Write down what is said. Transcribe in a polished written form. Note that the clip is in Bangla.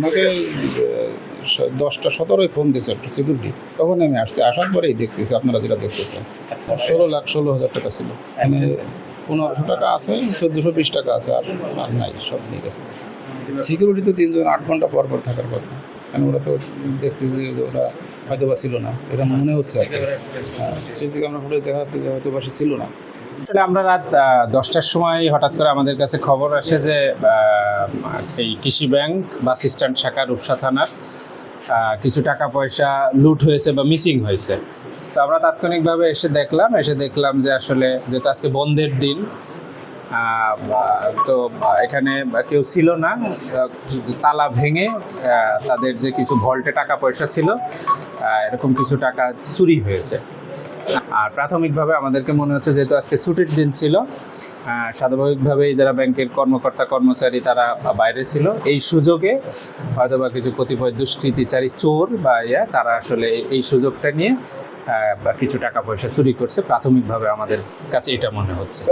আমাকে 10টা 17 ফোন দিয়েছে একটা সিকিউরিটি, তখন আমি আসছি, আসার পরেই দেখতেছি আপনারা যেটা দেখতেছেন 16,16,000 টাকা ছিল, মানে 1500 টাকা আছে, 1420 টাকা আছে, আর আর নাই, সব নিয়ে গেছে। সিকিউরিটি তো 3 জন 8 ঘন্টা পর পর থাকার কথা, কারণ ওরা তো দেখতেছি যে ওরা হয়তো বা ছিল না, এটা মনে হচ্ছে আর কি। সিসি ক্যামেরা ফুটেজ দেখা যাচ্ছে যে হয়তো বা সে ছিল না। আসলে আমরা রাত 10টার সময় হঠাৎ করে আমাদের কাছে খবর আসে যে এই কৃষি ব্যাংক বাস স্ট্যান্ড শাখা রূপসা থানার কিছু টাকা পয়সা লুট হয়েছে বা মিসিং হয়েছে। তো আমরা তাৎক্ষণিকভাবে এসে দেখলাম যে আসলে যেহেতু আজকে বন্ধের দিন, তো এখানে কেউ ছিল না, তালা ভেঙে তাদের যে কিছু ভল্টে টাকা পয়সা ছিল এরকম কিছু টাকা চুরি হয়েছে। আর প্রাথমিকভাবে আমাদেরকে মনে হচ্ছে যেহেতু আজকে ছুটির দিন ছিল, স্বাভাবিকভাবেই যারা ব্যাংকের কর্মকর্তা কর্মচারী তারা বাইরে ছিল, এই সুযোগে হয়তোবা কিছু কতিপয় দুষ্কৃতিচারী চোর বা তারা আসলে এই সুযোগটা নিয়ে কিছু টাকা পয়সা চুরি করছে। প্রাথমিকভাবে আমাদের কাছে এটা মনে হচ্ছে।